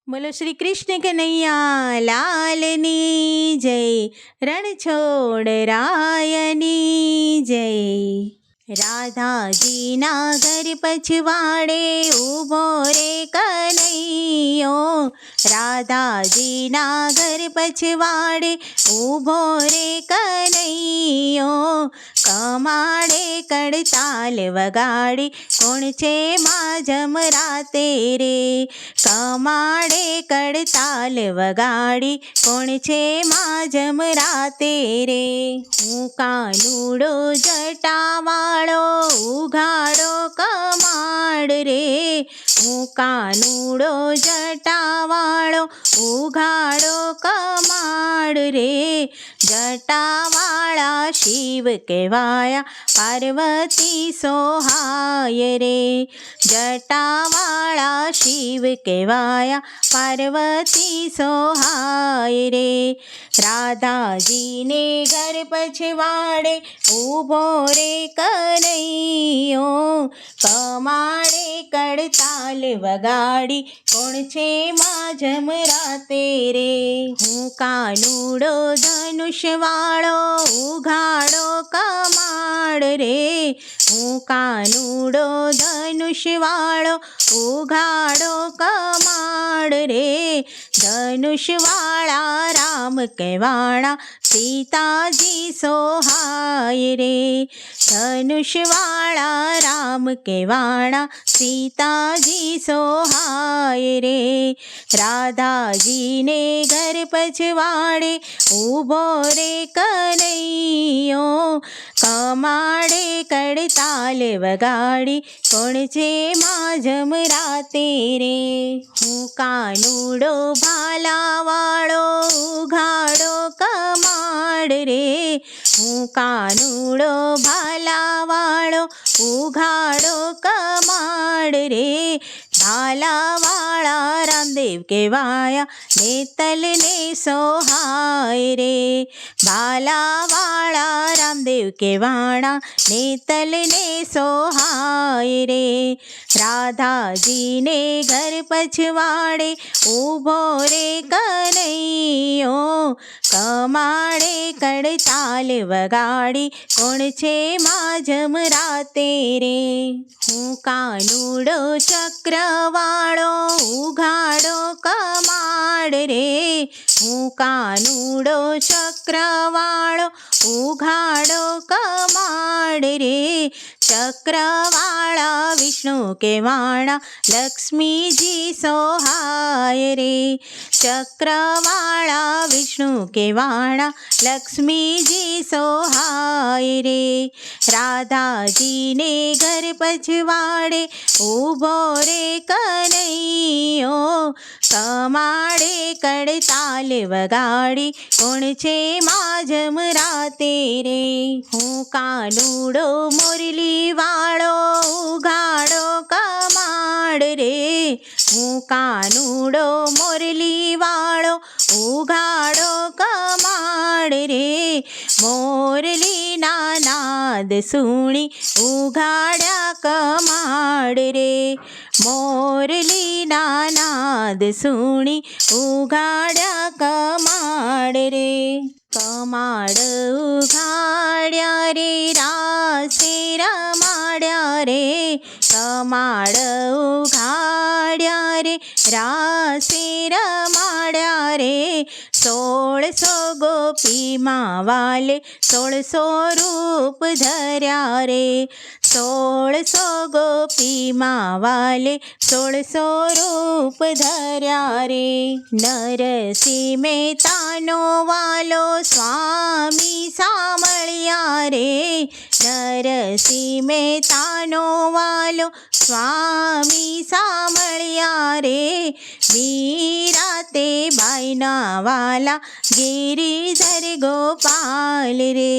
બોલો શ્રી કૃષ્ણ કનૈયા લાલની જય, રણછોડ રાયની જય. રાધાજીના ઘર પછવાડે ઊભો રે કનૈયો, રાધાજીના ઘર પછવાડે ઊભો રે કનૈયો. કમાડે કડતાલ વગાડે કોણ છે માં જમરાતે રે, કમાડે કડતાલ વગાડી કોણ છે માં જમરાતે રે. હું કાનુડો જટાવાળો ઉઘાડો કમાડ રે, હું કાનુડો જટાવાળો ઉઘાડો કમાડ રે. જટાવાળા શિવ કહેવાયા પાર્વતી સોહાય રે, જટાવાળા શિવ કહેવાયા પાર્વતી સોહાય રે. રાધાજીને ઘર પછવાડે ઊભો રે કનૈયો, કમાડે કડતાલ વગાડી કોણ છે માં જમરાતે રે. હું કાનુડો ધનુષવાળો ઉઘાડો કમાડ રે, હું કાનુડો ધનુષવાળો ઉઘાડો કમાડ રે. ધનુષવાળા રામ કહેવાણા સીતાજી સોહાય રે, ધનુષવાળા રામ કહેવાણા સીતાજી સોહાય રે. રાધાજીને ઘર પછવાડે ઊભો રે કનૈયો, કમાડે કડતાલ વગાડી કોણ છે માં જમરાતે રે. હું કાનુડો ભાલાવાળો ઉઘાડો કમાડ રે, હું કાનુડો ભાલાવાળો ઉઘાડો કમાડ રે. ભાલાવાળા રામદેવ કહેવાયા નેતલને સોહાય રે, ભાલાવાળા રામદેવ કહેવાણા નેતલને સોહાય રે. રાધાજીને ઘર પછવાડે ઊભો રે કનૈયો, કમાડે કડતાલ વગાડી કોણ છે માં જમરાતે રે. હું કાનુડો ચક્રવાળો ઉઘાડો કમાડ રે, હું કાનુડો ચક્રવાળો ઉઘાડો કમાડ રે. ચક્રવાળા વિષ્ણુ કહેવાણા લક્ષ્મીજી સોહાય રે, ચક્રવાળા વિષ્ણુ કહેવાણા લક્ષ્મીજી સોહાય રે. રાધાજીને ઘર પછવાડે ઊભો રે કનૈયો, કમાડે કડતાલ વગાડી કોણ છે માં જમરાતે રે. હું કાનુડો મુરલી વાળો ઉઘાડો કમાડ રે, હું કાનુડો મુરલી વાળો ઉઘાડો કમાડ રે. મોરલીના નાદ સુણી ઉઘાડ્યા કમાડ રે, મોરલીના નાદ સુણી ઉઘાડ્યા કમાડ રે. કમાડ ઉઘાડ્યા રે રાસે રમાડ્યા રે, કમાડ ઉઘાડ્યા રે રાસે રમાડ્યા રે. 1600 ગોપીમાં વાલે 1600 રૂપ ધર્યા રે, 1600 ગોપીમાં વાલે 1600 રૂપ ધર્યા રે. નરસિંહ મહેતાનો વાલો સ્વામી સામળિયા રે, નરસિંહ મહેતાનો વાલો સ્વામી સામળિયા રે. મીરાતે બાઈના વાલા ગિરિધર ગોપાલ રે,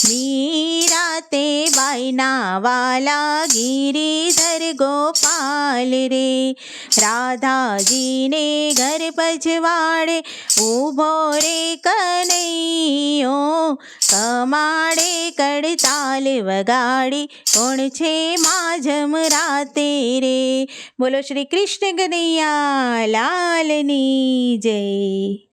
મીરાતે બાઈના વાલા ગિરિધર ગોપાલ રે રાધાજીને ઘર પજવાડે ઊભો રે કનૈયો કમાડે કડતાલ વગાડી કોણ છે માઝમ રાતે રે. બોલો શ્રી કૃષ્ણ કનૈયા લાલની જય.